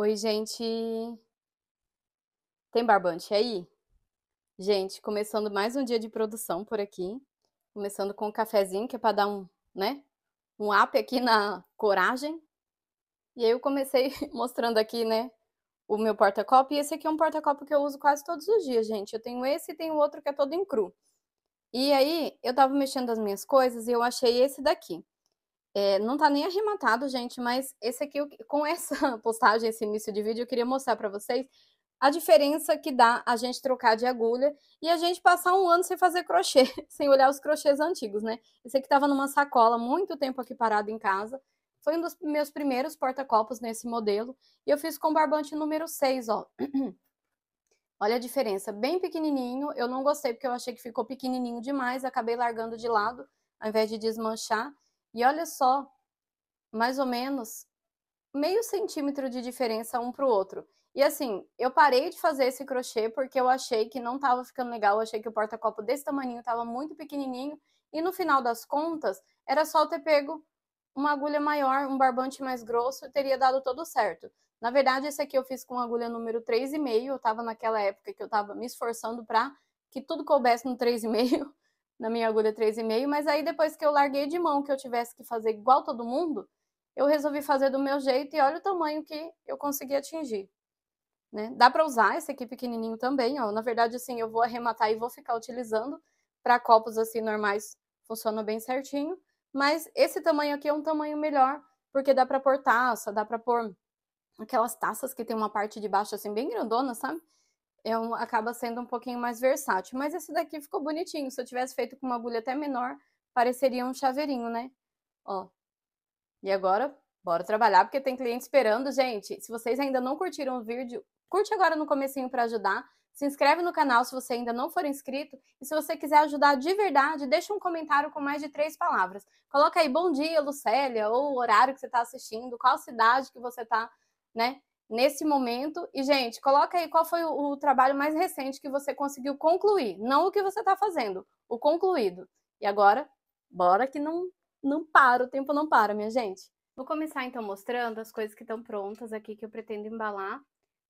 Oi, gente. Tem barbante aí? Gente, começando mais um dia de produção por aqui. Começando com um cafezinho, que é para dar né? Um up aqui na coragem. E aí eu comecei mostrando aqui, né? O meu porta-copo. E esse aqui é um porta-copo que eu uso quase todos os dias, gente. Eu tenho esse e tenho outro que é todo em cru. E aí eu tava mexendo as minhas coisas e eu achei esse daqui. Não tá nem arrematado, gente, mas esse aqui, com essa postagem, esse início de vídeo, eu queria mostrar pra vocês a diferença que dá a gente trocar de agulha e a gente passar um ano sem fazer crochê, sem olhar os crochês antigos, né? Esse aqui tava numa sacola, muito tempo aqui parado em casa. Foi um dos meus primeiros porta-copos nesse modelo. E eu fiz com barbante número 6, ó. Olha a diferença, bem pequenininho. Eu não gostei porque eu achei que ficou pequenininho demais, acabei largando de lado, ao invés de desmanchar. E olha só, mais ou menos meio centímetro de diferença um pro outro. E assim, eu parei de fazer esse crochê porque eu achei que não tava ficando legal, eu achei que o porta-copo desse tamaninho tava muito pequenininho, e no final das contas, era só eu ter pego uma agulha maior, um barbante mais grosso, e teria dado todo certo. Na verdade, esse aqui eu fiz com agulha número 3,5, eu tava naquela época que eu tava me esforçando pra que tudo coubesse no 3,5, na minha agulha 3,5, mas aí depois que eu larguei de mão, que eu tivesse que fazer igual todo mundo, eu resolvi fazer do meu jeito e olha o tamanho que eu consegui atingir, né? Dá para usar esse aqui pequenininho também, ó. Na verdade, assim, eu vou arrematar e vou ficar utilizando para copos assim normais, funciona bem certinho. Mas esse tamanho aqui é um tamanho melhor, porque dá para pôr taça, dá para pôr aquelas taças que tem uma parte de baixo assim bem grandona, sabe? Acaba sendo um pouquinho mais versátil. Mas esse daqui ficou bonitinho. Se eu tivesse feito com uma agulha até menor, pareceria um chaveirinho, né? Ó, e agora, bora trabalhar, porque tem cliente esperando, gente. Se vocês ainda não curtiram o vídeo, curte agora no comecinho para ajudar. Se inscreve no canal se você ainda não for inscrito. E se você quiser ajudar de verdade, deixa um comentário com mais de 3 palavras. Coloca aí, bom dia, Lucélia, ou o horário que você está assistindo, qual cidade que você está, né, nesse momento. E, gente, coloca aí qual foi o trabalho mais recente que você conseguiu concluir. Não o que você está fazendo, o concluído. E agora, bora que não para, o tempo não para, minha gente. Vou começar então mostrando as coisas que estão prontas aqui que eu pretendo embalar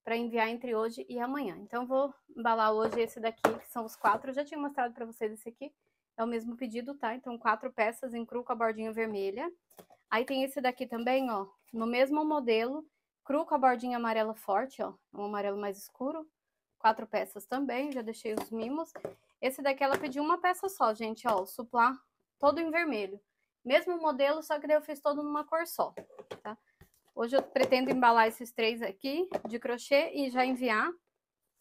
para enviar entre hoje e amanhã. Então vou embalar hoje esse daqui, que são os 4, eu já tinha mostrado para vocês esse aqui, é o mesmo pedido, tá? Então 4 peças em cru com a bordinha vermelha. Aí tem esse daqui também, ó, no mesmo modelo, cru com a bordinha amarela forte, ó, um amarelo mais escuro. 4 peças também, já deixei os mimos. Esse daqui ela pediu uma peça só, gente, ó, o suplá todo em vermelho. Mesmo modelo, só que daí eu fiz todo numa cor só, tá? Hoje eu pretendo embalar esses 3 aqui de crochê e já enviar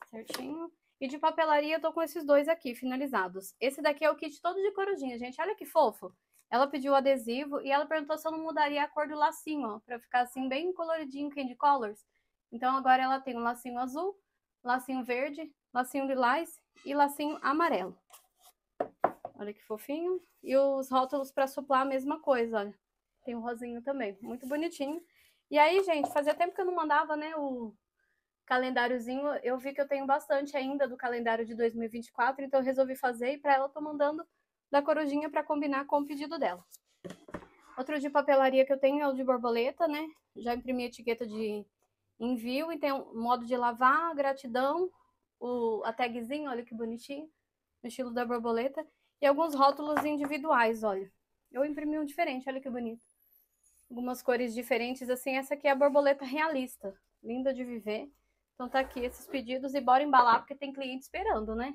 certinho. E de papelaria eu tô com esses 2 aqui finalizados. Esse daqui é o kit todo de corujinha, gente. Olha que fofo. Ela pediu o adesivo e ela perguntou se eu não mudaria a cor do lacinho, ó, pra ficar assim bem coloridinho, candy colors. Então agora ela tem um lacinho azul, lacinho verde, lacinho lilás e lacinho amarelo. Olha que fofinho. E os rótulos para suplar a mesma coisa, olha. Tem um rosinho também, muito bonitinho. E aí, gente, fazia tempo que eu não mandava, né, o calendáriozinho. Eu vi que eu tenho bastante ainda do calendário de 2024, então eu resolvi fazer e para ela eu tô mandando da corujinha para combinar com o pedido dela. Outro de papelaria que eu tenho é o de borboleta, né? Já imprimi a etiqueta de envio e tem um modo de lavar, gratidão, a tagzinho, olha que bonitinho, no estilo da borboleta. E alguns rótulos individuais, olha. Eu imprimi um diferente, olha que bonito. Algumas cores diferentes, assim. Essa aqui é a borboleta realista. Linda de viver. Então tá aqui esses pedidos e bora embalar, porque tem cliente esperando, né?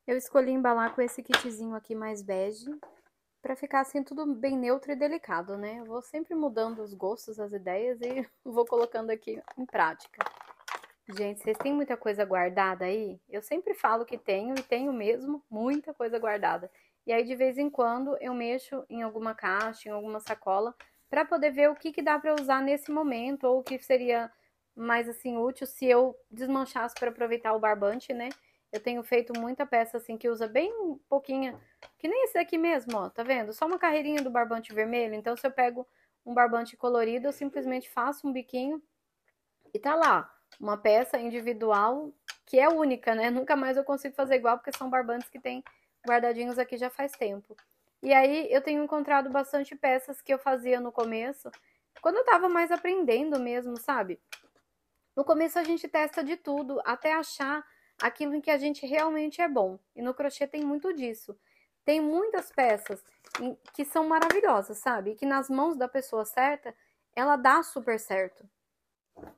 Eu escolhi embalar com esse kitzinho aqui mais bege, pra ficar assim tudo bem neutro e delicado, né? Eu vou sempre mudando os gostos, as ideias e vou colocando aqui em prática. Gente, vocês têm muita coisa guardada aí? Eu sempre falo que tenho, e tenho mesmo, muita coisa guardada. E aí, de vez em quando, eu mexo em alguma caixa, em alguma sacola, para poder ver o que dá para usar nesse momento, ou o que seria mais, assim, útil se eu desmanchasse para aproveitar o barbante, né? Eu tenho feito muita peça, assim, que usa bem pouquinha, que nem esse daqui mesmo, ó, tá vendo? Só uma carreirinha do barbante vermelho. Então, se eu pego um barbante colorido, eu simplesmente faço um biquinho e tá lá, uma peça individual que é única, né? Nunca mais eu consigo fazer igual, porque são barbantes que tem guardadinhos aqui já faz tempo. E aí eu tenho encontrado bastante peças que eu fazia no começo, quando eu tava mais aprendendo mesmo, sabe? No começo a gente testa de tudo até achar aquilo em que a gente realmente é bom. E no crochê tem muito disso. Tem muitas peças que são maravilhosas, sabe? E que nas mãos da pessoa certa, ela dá super certo.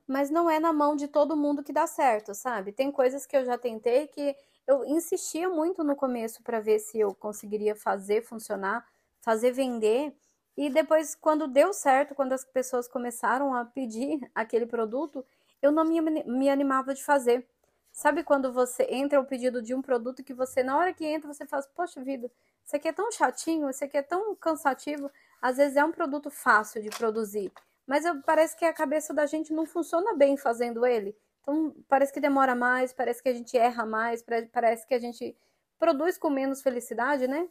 Mas não é na mão de todo mundo que dá certo, sabe? Tem coisas que eu já tentei que eu insistia muito no começo para ver se eu conseguiria fazer funcionar, fazer vender. E depois, quando deu certo, quando as pessoas começaram a pedir aquele produto, eu não me animava de fazer. Sabe quando você entra o pedido de um produto que você, na hora que entra, você fala, poxa vida, isso aqui é tão chatinho, isso aqui é tão cansativo. Às vezes é um produto fácil de produzir, mas parece que a cabeça da gente não funciona bem fazendo ele. Então, parece que demora mais, parece que a gente erra mais, parece que a gente produz com menos felicidade, né?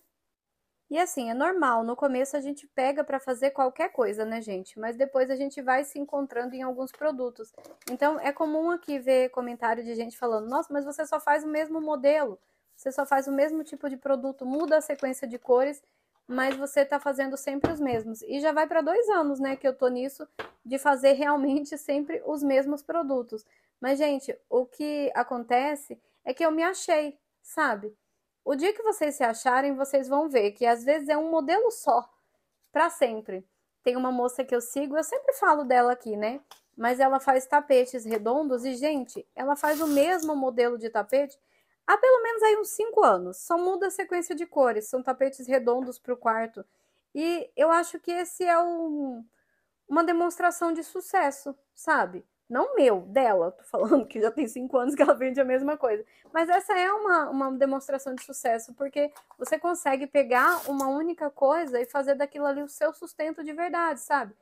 E assim, é normal, no começo a gente pega para fazer qualquer coisa, né, gente? Mas depois a gente vai se encontrando em alguns produtos. Então, é comum aqui ver comentário de gente falando: nossa, mas você só faz o mesmo modelo, você só faz o mesmo tipo de produto, muda a sequência de cores, mas você tá fazendo sempre os mesmos. E já vai para 2 anos, né, que eu tô nisso, de fazer realmente sempre os mesmos produtos. Mas, gente, o que acontece é que eu me achei, sabe? O dia que vocês se acharem, vocês vão ver que às vezes é um modelo só, para sempre. Tem uma moça que eu sigo, eu sempre falo dela aqui, né? Mas ela faz tapetes redondos e, gente, ela faz o mesmo modelo de tapete há pelo menos aí uns 5 anos. Só muda a sequência de cores, são tapetes redondos para o quarto. E eu acho que esse é uma demonstração de sucesso, sabe? Não meu, dela. Tô falando que já tem 5 anos que ela vende a mesma coisa. Mas essa é uma demonstração de sucesso, porque você consegue pegar uma única coisa e fazer daquilo ali o seu sustento de verdade, sabe?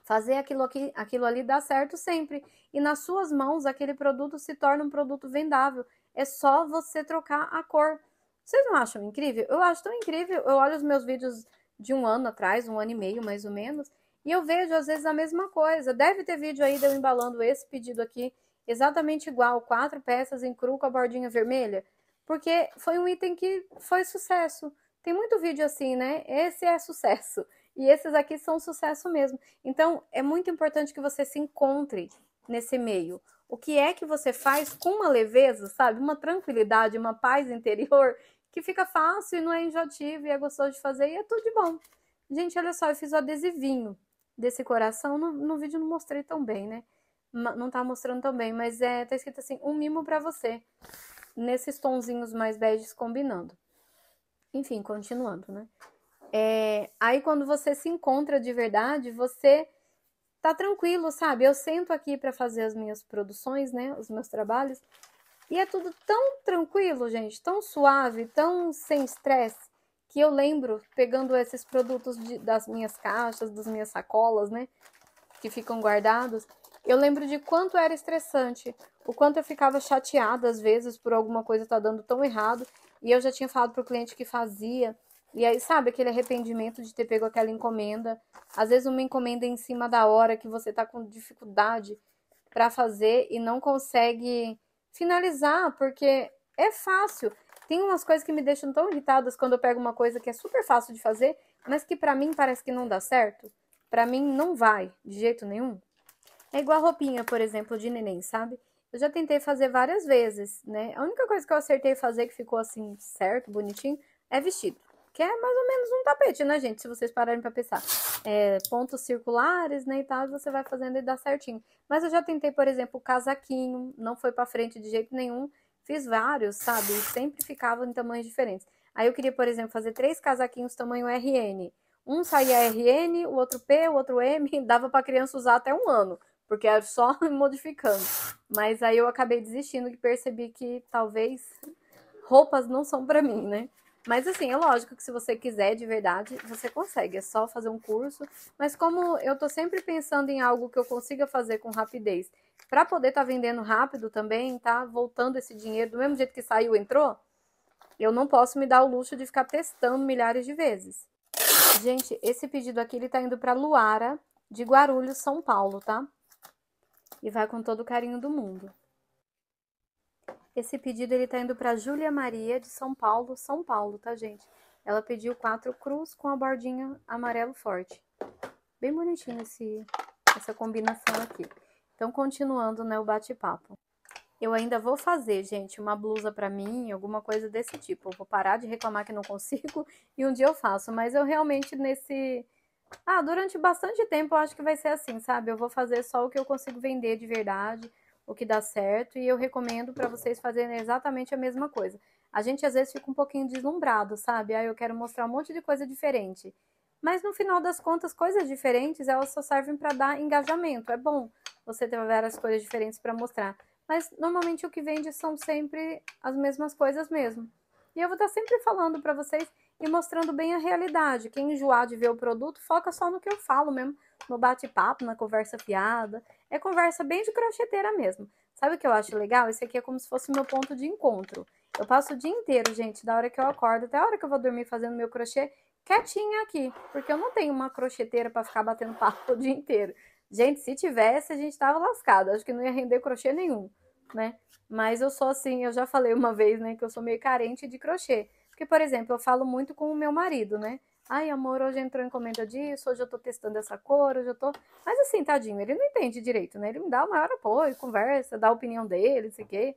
Fazer aquilo ali dar certo sempre. E nas suas mãos, aquele produto se torna um produto vendável. É só você trocar a cor. Vocês não acham incrível? Eu acho tão incrível. Eu olho os meus vídeos de 1 ano atrás, 1 ano e meio mais ou menos, e eu vejo às vezes a mesma coisa. Deve ter vídeo aí de eu embalando esse pedido aqui, exatamente igual, 4 peças em cru com a bordinha vermelha, porque foi um item que foi sucesso. Tem muito vídeo assim, né? Esse é sucesso. E esses aqui são sucesso mesmo. Então, é muito importante que você se encontre nesse meio. O que é que você faz com uma leveza, sabe? Uma tranquilidade, uma paz interior, que fica fácil e não é enjoativo e é gostoso de fazer e é tudo de bom. Gente, olha só, eu fiz o adesivinho desse coração. No vídeo não mostrei tão bem, né? Não tá mostrando tão bem, mas tá escrito assim, um mimo pra você. Nesses tonzinhos mais beges combinando. Enfim, continuando, né? Aí quando você se encontra de verdade, você tá tranquilo, sabe? Eu sento aqui para fazer as minhas produções, né? Os meus trabalhos. E é tudo tão tranquilo, gente, tão suave, tão sem estresse, que eu lembro, pegando esses produtos das minhas caixas, das minhas sacolas, né? Que ficam guardados, eu lembro de quanto era estressante, o quanto eu ficava chateada às vezes por alguma coisa estar dando tão errado, e eu já tinha falado pro cliente que fazia, e aí, sabe, aquele arrependimento de ter pego aquela encomenda, às vezes uma encomenda em cima da hora que você tá com dificuldade para fazer e não consegue finalizar, porque é fácil. Tem umas coisas que me deixam tão irritadas quando eu pego uma coisa que é super fácil de fazer, mas que para mim parece que não dá certo. Para mim não vai, de jeito nenhum. É igual a roupinha, por exemplo, de neném, sabe? Eu já tentei fazer várias vezes, né? A única coisa que eu acertei fazer que ficou assim, certo, bonitinho, é vestido. Que é mais ou menos um tapete, né, gente? Se vocês pararem pra pensar. Pontos circulares, né, e tal, e você vai fazendo e dá certinho. Mas eu já tentei, por exemplo, o casaquinho, não foi pra frente de jeito nenhum. Fiz vários, sabe? E sempre ficavam em tamanhos diferentes. Aí eu queria, por exemplo, fazer 3 casaquinhos tamanho RN. Um saía RN, o outro P, o outro M, dava pra criança usar até 1 ano, porque era só modificando. Mas aí eu acabei desistindo e percebi que talvez roupas não são pra mim, né? Mas assim, é lógico que se você quiser de verdade, você consegue. É só fazer um curso. Mas como eu tô sempre pensando em algo que eu consiga fazer com rapidez, pra poder estar vendendo rápido também, tá voltando esse dinheiro do mesmo jeito que saiu, entrou, eu não posso me dar o luxo de ficar testando milhares de vezes. Gente, esse pedido aqui, ele tá indo pra Luara, de Guarulhos, São Paulo, tá? E vai com todo o carinho do mundo. Esse pedido, ele tá indo pra Júlia Maria, de São Paulo, tá, gente? Ela pediu 4 cruz com a bordinha amarelo forte. Bem bonitinho essa combinação aqui. Então, continuando, né, o bate-papo. Eu ainda vou fazer, gente, uma blusa pra mim, alguma coisa desse tipo. Eu vou parar de reclamar que não consigo e um dia eu faço. Mas eu realmente durante bastante tempo eu acho que vai ser assim, sabe? Eu vou fazer só o que eu consigo vender de verdade, o que dá certo. E eu recomendo pra vocês fazerem exatamente a mesma coisa. A gente às vezes fica um pouquinho deslumbrado, sabe? Eu quero mostrar um monte de coisa diferente. Mas no final das contas, coisas diferentes, elas só servem pra dar engajamento. É bom você ter várias coisas diferentes pra mostrar. Mas normalmente o que vende são sempre as mesmas coisas mesmo. E eu vou estar sempre falando pra vocês e mostrando bem a realidade. Quem enjoar de ver o produto, foca só no que eu falo mesmo, no bate-papo, na conversa fiada. É conversa bem de crocheteira mesmo. Sabe o que eu acho legal? Esse aqui é como se fosse o meu ponto de encontro. Eu passo o dia inteiro, gente, da hora que eu acordo até a hora que eu vou dormir fazendo meu crochê, quietinha aqui. Porque eu não tenho uma crocheteira pra ficar batendo papo o dia inteiro. Gente, se tivesse, a gente tava lascado. Acho que não ia render crochê nenhum, né? Mas eu sou assim, eu já falei uma vez, né, que eu sou meio carente de crochê. Porque, por exemplo, eu falo muito com o meu marido, né? Ai, amor, hoje entrou encomenda disso, hoje eu tô testando essa cor, hoje eu tô... Mas assim, tadinho, ele não entende direito, né? Ele me dá o maior apoio, conversa, dá a opinião dele, não sei o quê,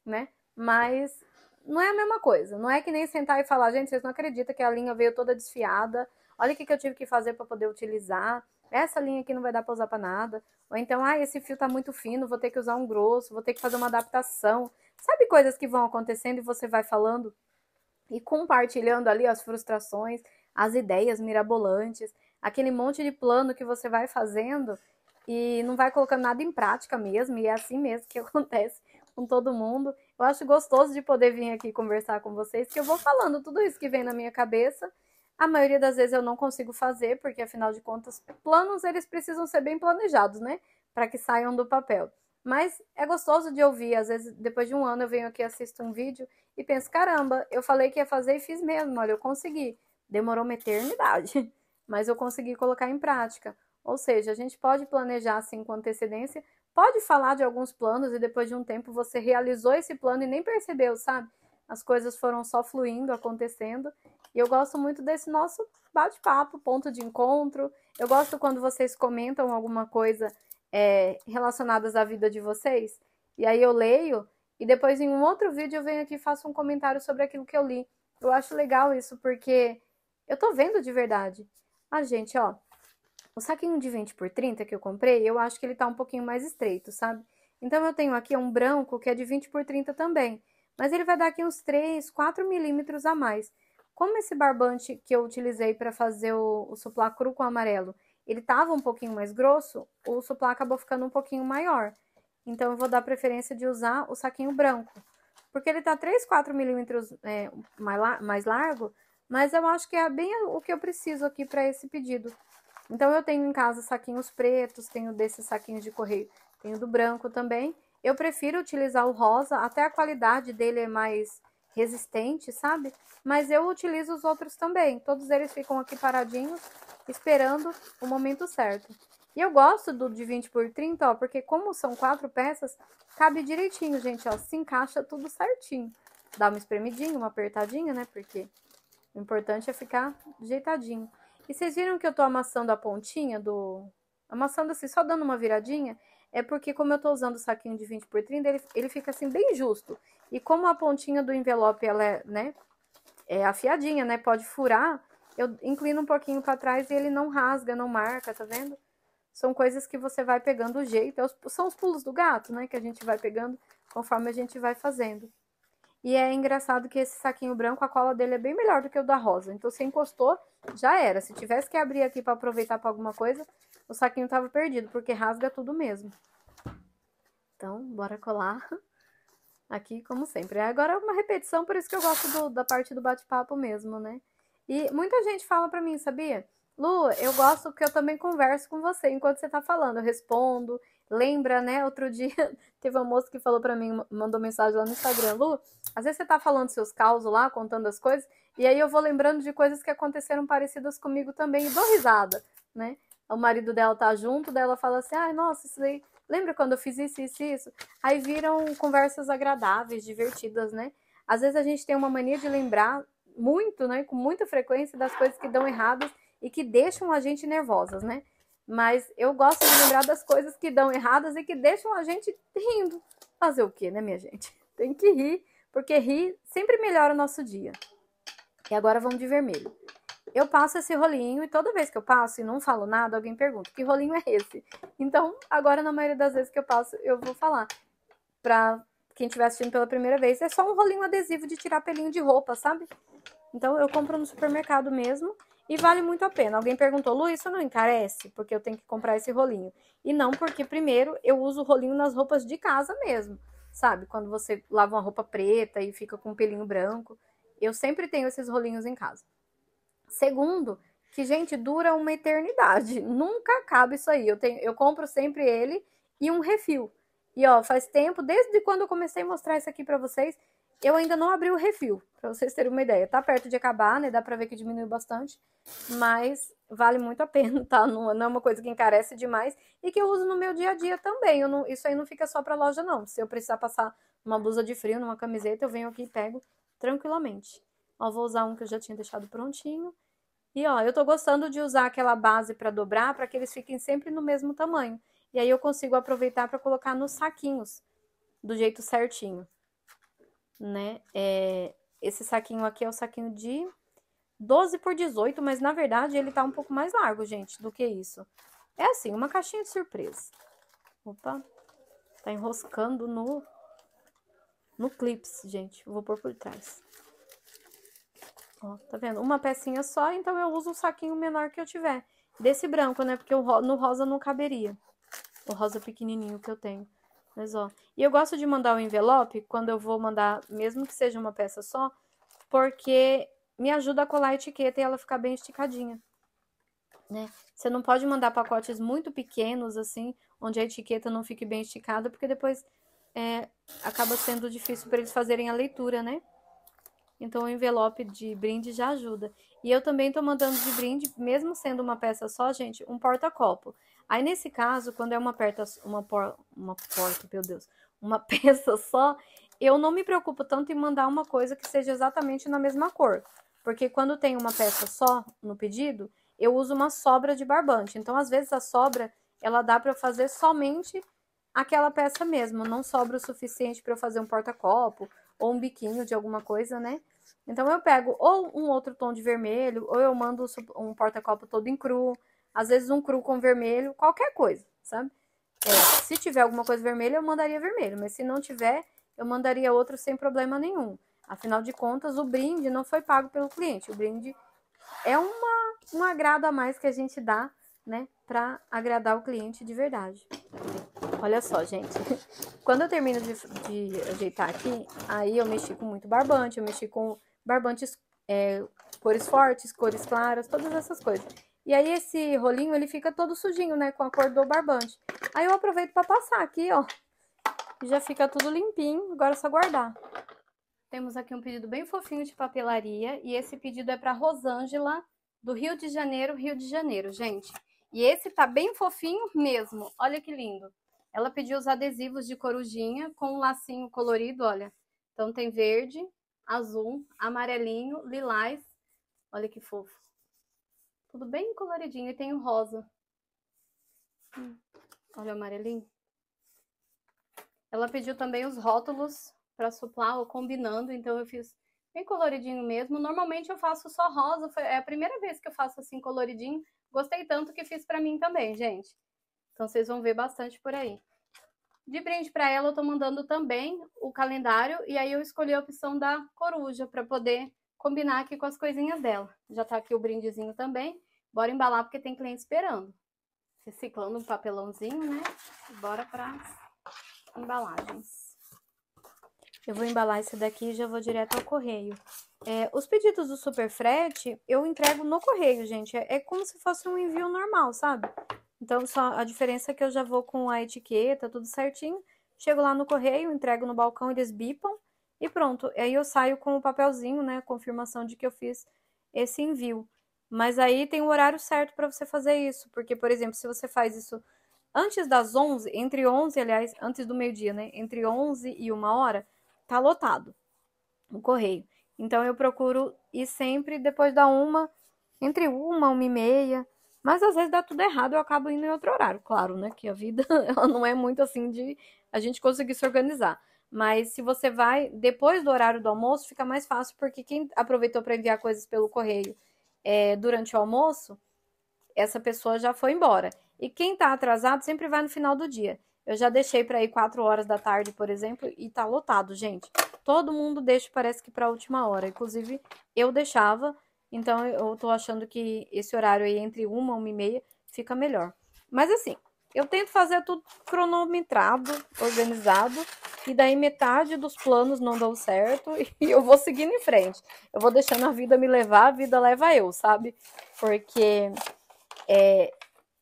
né? Mas não é a mesma coisa. Não é que nem sentar e falar, gente, vocês não acreditam que a linha veio toda desfiada, olha o que eu tive que fazer para poder utilizar, essa linha aqui não vai dar para usar para nada. Ou então, esse fio tá muito fino, vou ter que usar um grosso, vou ter que fazer uma adaptação. Sabe coisas que vão acontecendo e você vai falando e compartilhando ali as frustrações, as ideias mirabolantes, aquele monte de plano que você vai fazendo e não vai colocando nada em prática mesmo, e é assim mesmo que acontece com todo mundo. Eu acho gostoso de poder vir aqui conversar com vocês, que eu vou falando tudo isso que vem na minha cabeça. A maioria das vezes eu não consigo fazer, porque afinal de contas, planos eles precisam ser bem planejados, né? Para que saiam do papel. Mas é gostoso de ouvir, às vezes depois de um ano eu venho aqui, assisto um vídeo e penso, caramba, eu falei que ia fazer e fiz mesmo, olha, eu consegui. Demorou uma eternidade, mas eu consegui colocar em prática. Ou seja, a gente pode planejar assim com antecedência, pode falar de alguns planos e depois de um tempo você realizou esse plano e nem percebeu, sabe? As coisas foram só fluindo, acontecendo. E eu gosto muito desse nosso bate-papo, ponto de encontro. Eu gosto quando vocês comentam alguma coisa relacionadas à vida de vocês. E aí eu leio e depois em um outro vídeo eu venho aqui e faço um comentário sobre aquilo que eu li. Eu acho legal isso porque eu tô vendo de verdade. Gente, ó, o saquinho de 20 por 30 que eu comprei, eu acho que ele tá um pouquinho mais estreito, sabe? Então eu tenho aqui um branco que é de 20 por 30 também. Mas ele vai dar aqui uns 3, 4 milímetros a mais. Como esse barbante que eu utilizei para fazer o suplá cru com amarelo, ele tava um pouquinho mais grosso, o suplá acabou ficando um pouquinho maior. Então eu vou dar preferência de usar o saquinho branco. Porque ele tá 3, 4 milímetros mais largo, mas eu acho que é bem o que eu preciso aqui para esse pedido. Então eu tenho em casa saquinhos pretos, tenho desses saquinhos de correio, tenho do branco também. Eu prefiro utilizar o rosa, até a qualidade dele é mais resistente, sabe? Mas eu utilizo os outros também. Todos eles ficam aqui paradinhos, esperando o momento certo. E eu gosto do de 20 por 30, ó, porque como são 4 peças, cabe direitinho, gente, ó, se encaixa tudo certinho. Dá uma espremidinha, uma apertadinha, né? Porque o importante é ficar ajeitadinho. E vocês viram que eu tô amassando a pontinha do... Amassando assim, só dando uma viradinha? É porque como eu tô usando o saquinho de 20 por 30, ele fica assim bem justo. E como a pontinha do envelope, ela é, né, é afiadinha, né, pode furar, eu inclino um pouquinho pra trás e ele não rasga, não marca, tá vendo? São coisas que você vai pegando o jeito. São os pulos do gato, né, que a gente vai pegando conforme a gente vai fazendo. E é engraçado que esse saquinho branco, a cola dele é bem melhor do que o da rosa. Então, se encostou, já era. Se tivesse que abrir aqui para aproveitar para alguma coisa, o saquinho tava perdido, porque rasga tudo mesmo. Então, bora colar aqui, como sempre. Agora é uma repetição, por isso que eu gosto da parte do bate-papo mesmo, né? E muita gente fala pra mim, sabia? Lu, eu gosto que eu também converso com você enquanto você tá falando. Eu respondo. Lembra, né? Outro dia teve uma moça que falou pra mim, mandou mensagem lá no Instagram. Lu, às vezes você tá falando seus causos lá, contando as coisas, e aí eu vou lembrando de coisas que aconteceram parecidas comigo também e dou risada, né? O marido dela tá junto, dela fala assim, ai, nossa, isso aí... Lembra quando eu fiz isso, isso, isso? Aí viram conversas agradáveis, divertidas, né? Às vezes a gente tem uma mania de lembrar muito, né? Com muita frequência das coisas que dão erradas e que deixam a gente nervosas, né? Mas eu gosto de lembrar das coisas que dão erradas e que deixam a gente rindo. Fazer o quê, né, minha gente? Tem que rir, porque rir sempre melhora o nosso dia. E agora vamos de vermelho. Eu passo esse rolinho e toda vez que eu passo e não falo nada, alguém pergunta, que rolinho é esse? Então, agora na maioria das vezes que eu passo, eu vou falar. Pra quem estiver assistindo pela primeira vez, é só um rolinho adesivo de tirar pelinho de roupa, sabe? Então, eu compro no supermercado mesmo e vale muito a pena. Alguém perguntou, Lu, isso não encarece? Porque eu tenho que comprar esse rolinho. E não, porque primeiro eu uso o rolinho nas roupas de casa mesmo, sabe? Quando você lava uma roupa preta e fica com um pelinho branco. Eu sempre tenho esses rolinhos em casa. Segundo, que, gente, dura uma eternidade. Nunca acaba isso aí. Eu compro sempre ele e um refil. E, ó, faz tempo, desde quando eu comecei a mostrar isso aqui pra vocês, eu ainda não abri o refil, pra vocês terem uma ideia. Tá perto de acabar, né? Dá pra ver que diminuiu bastante. Mas vale muito a pena, tá? Não é uma coisa que encarece demais e que eu uso no meu dia a dia também. Isso aí não fica só pra loja, não. Se eu precisar passar uma blusa de frio, numa camiseta, eu venho aqui e pego tranquilamente. Ó, vou usar um que eu já tinha deixado prontinho. E ó, eu tô gostando de usar aquela base para dobrar, para que eles fiquem sempre no mesmo tamanho. E aí eu consigo aproveitar para colocar nos saquinhos, do jeito certinho, né? Esse saquinho aqui é o saquinho de 12 por 18, mas na verdade ele tá um pouco mais largo, gente, do que isso. É assim, uma caixinha de surpresa. Opa, tá enroscando no clips, gente. Eu vou pôr por trás. Ó, tá vendo? Uma pecinha só, então eu uso o saquinho menor que eu tiver. Desse branco, né? Porque no rosa não caberia. O rosa pequenininho que eu tenho. Mas, ó. E eu gosto de mandar o envelope quando eu vou mandar, mesmo que seja uma peça só, porque me ajuda a colar a etiqueta e ela ficar bem esticadinha, né? Você não pode mandar pacotes muito pequenos, assim, onde a etiqueta não fique bem esticada, porque depois acaba sendo difícil para eles fazerem a leitura, né? Então, o envelope de brinde já ajuda. E eu também tô mandando de brinde, mesmo sendo uma peça só, gente, um porta-copo. Aí, nesse caso, quando é uma meu Deus, uma peça só, eu não me preocupo tanto em mandar uma coisa que seja exatamente na mesma cor. Porque quando tem uma peça só no pedido, eu uso uma sobra de barbante. Então, às vezes, a sobra, ela dá para eu fazer somente aquela peça mesmo. Não sobra o suficiente para eu fazer um porta-copo ou um biquinho de alguma coisa, né? Então eu pego ou um outro tom de vermelho, ou eu mando um porta-copo todo em cru, às vezes um cru com vermelho, qualquer coisa, sabe? Se tiver alguma coisa vermelha, eu mandaria vermelho, mas se não tiver, eu mandaria outro sem problema nenhum. Afinal de contas, o brinde não foi pago pelo cliente, o brinde é um agrado a mais que a gente dá, né, pra agradar o cliente de verdade. Olha só, gente. Quando eu termino de ajeitar aqui, aí eu mexi com muito barbante, eu mexi com barbantes cores fortes, cores claras, todas essas coisas. E aí esse rolinho, ele fica todo sujinho, né, com a cor do barbante. Aí eu aproveito para passar aqui, ó. E já fica tudo limpinho, agora é só guardar. Temos aqui um pedido bem fofinho de papelaria, e esse pedido é para Rosângela, do Rio de Janeiro, gente. E esse tá bem fofinho mesmo, olha que lindo. Ela pediu os adesivos de corujinha com um lacinho colorido, olha. Então tem verde, azul, amarelinho, lilás. Olha que fofo. Tudo bem coloridinho e tem o rosa. Olha o amarelinho. Ela pediu também os rótulos para suplar ou combinando, então eu fiz bem coloridinho mesmo. Normalmente eu faço só rosa, é a primeira vez que eu faço assim coloridinho. Gostei tanto que fiz para mim também, gente. Então vocês vão ver bastante por aí. De brinde para ela, eu tô mandando também o calendário, e aí eu escolhi a opção da coruja para poder combinar aqui com as coisinhas dela. Já tá aqui o brindezinho também. Bora embalar porque tem cliente esperando. Reciclando um papelãozinho, né? Bora para embalagens. Eu vou embalar esse daqui e já vou direto ao correio. Os pedidos do Superfrete, eu entrego no correio, gente. É como se fosse um envio normal, sabe? Então, só a diferença é que eu já vou com a etiqueta, tudo certinho. Chego lá no correio, entrego no balcão, eles bipam e pronto. Aí eu saio com o papelzinho, né? Confirmação de que eu fiz esse envio. Mas aí tem o horário certo para você fazer isso. Porque, por exemplo, se você faz isso antes das 11, entre 11, aliás, antes do meio-dia, né? Entre 11 e 1 hora, tá lotado o correio. Então, eu procuro ir sempre depois da 1, entre 1 e 1h30, Mas às vezes dá tudo errado, eu acabo indo em outro horário, claro, né? Que a vida ela não é muito assim de a gente conseguir se organizar. Mas se você vai depois do horário do almoço, fica mais fácil, porque quem aproveitou para enviar coisas pelo correio durante o almoço, essa pessoa já foi embora. E quem tá atrasado sempre vai no final do dia. Eu já deixei para ir 4 horas da tarde, por exemplo, e tá lotado, gente. Todo mundo deixa, parece que para a última hora. Inclusive, eu deixava, então eu tô achando que esse horário aí entre 1 e 1 e meia fica melhor. Mas assim, eu tento fazer tudo cronometrado, organizado, e daí metade dos planos não dão certo e eu vou seguindo em frente. Eu vou deixando a vida me levar, a vida leva eu, sabe? Porque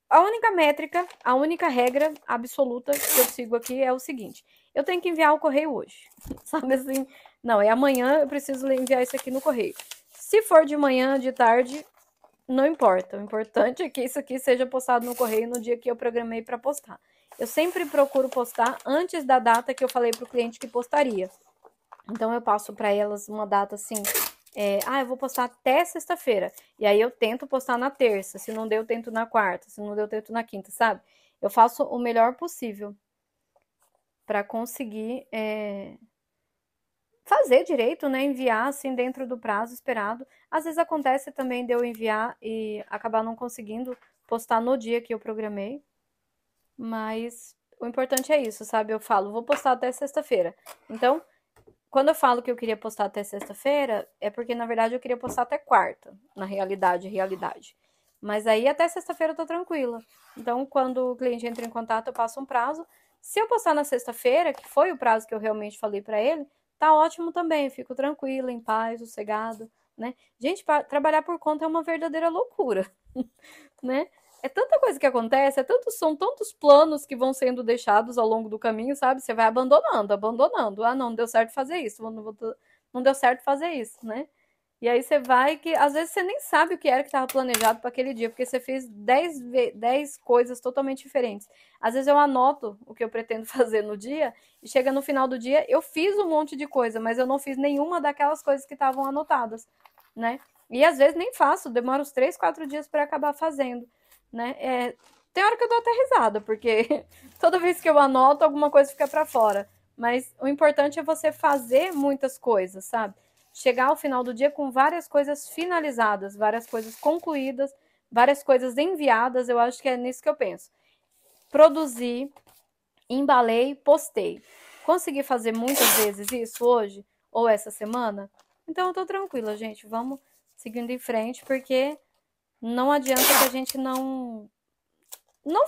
a única métrica, a única regra absoluta que eu sigo aqui é o seguinte: eu tenho que enviar o correio hoje. Sabe assim? Não, é amanhã, eu preciso enviar isso aqui no correio. Se for de manhã, de tarde, não importa. O importante é que isso aqui seja postado no correio no dia que eu programei para postar. Eu sempre procuro postar antes da data que eu falei para o cliente que postaria. Então eu passo para elas uma data assim, eu vou postar até sexta-feira. E aí eu tento postar na terça. Se não deu, eu tento na quarta. Se não deu, eu tento na quinta, sabe? Eu faço o melhor possível para conseguir fazer direito, né? Enviar assim dentro do prazo esperado. Às vezes acontece também de eu enviar e acabar não conseguindo postar no dia que eu programei. Mas o importante é isso, sabe? Eu falo, vou postar até sexta-feira. Então, quando eu falo que eu queria postar até sexta-feira, é porque na verdade eu queria postar até quarta, na realidade. Mas aí até sexta-feira eu tô tranquila. Então, quando o cliente entra em contato, eu passo um prazo. Se eu postar na sexta-feira, que foi o prazo que eu realmente falei pra ele, tá ótimo também. Eu fico tranquila, em paz, sossegado, né? Gente, trabalhar por conta é uma verdadeira loucura, né? É tanta coisa que acontece, são tantos planos que vão sendo deixados ao longo do caminho, sabe? Você vai abandonando. Ah, não deu certo fazer isso, não deu certo fazer isso, né? E aí você vai que às vezes você nem sabe o que era que estava planejado para aquele dia, porque você fez 10 coisas totalmente diferentes. Às vezes eu anoto o que eu pretendo fazer no dia e chega no final do dia, eu fiz um monte de coisa, mas eu não fiz nenhuma daquelas coisas que estavam anotadas, né? E às vezes nem faço, demora uns 3, 4 dias para acabar fazendo, né? Tem hora que eu dou até risada, porque toda vez que eu anoto, alguma coisa fica para fora. Mas o importante é você fazer muitas coisas, sabe? Chegar ao final do dia com várias coisas finalizadas, várias coisas concluídas, várias coisas enviadas. Eu acho que é nisso que eu penso. Produzi, embalei, postei. Consegui fazer muitas vezes isso hoje ou essa semana? Então eu tô tranquila, gente. Vamos seguindo em frente, porque não adianta que a gente não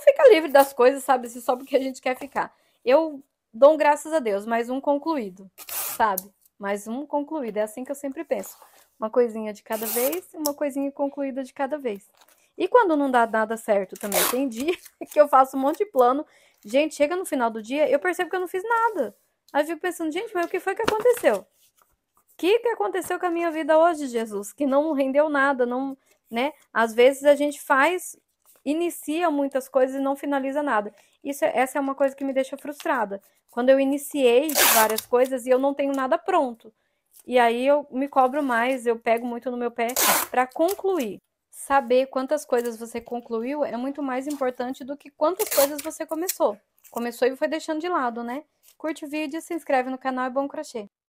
fica livre das coisas, sabe? Só porque a gente quer ficar. Eu dou graças a Deus, mais um concluído, sabe? Mais um concluído. É assim que eu sempre penso. Uma coisinha de cada vez, uma coisinha concluída de cada vez. E quando não dá nada certo também, tem dia que eu faço um monte de plano. Gente, chega no final do dia, eu percebo que eu não fiz nada. Aí eu fico pensando, gente, mas o que foi que aconteceu? O que aconteceu com a minha vida hoje, Jesus? Que não rendeu nada, não, né? Às vezes a gente inicia muitas coisas e não finaliza nada. Essa é uma coisa que me deixa frustrada. Quando eu iniciei várias coisas e eu não tenho nada pronto. E aí eu me cobro mais, eu pego muito no meu pé para concluir. Saber quantas coisas você concluiu é muito mais importante do que quantas coisas você começou. Começou e foi deixando de lado, né? Curte o vídeo, se inscreve no canal e bom crochê.